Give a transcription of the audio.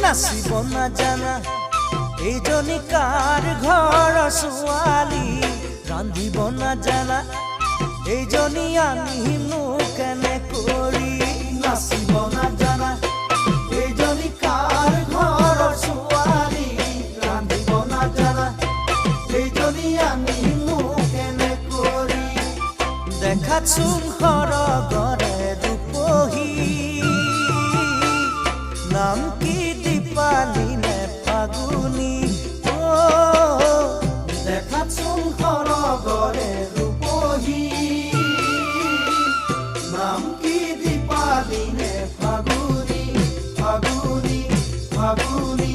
নাচিব নাজানা এইজনী কাৰ ঘৰৰ ছোৱালী ৰান্ধিব নাজানা এইজনী আনিনো কেনে কৰি নাচিব নাজানা এইজনী কাৰ ঘৰৰ ছোৱালী ৰান্ধিব নাজানা এইজনী আনিনো কেনে কৰি দেখাত চোন সৰগৰে ৰূপহী নাম কি দীপালি নে ফাগুনি দেখাত চোন সৰগৰে ৰূপহী নাম কি দীপালি নে ফাগুনি ফাগুনি ফাগুনি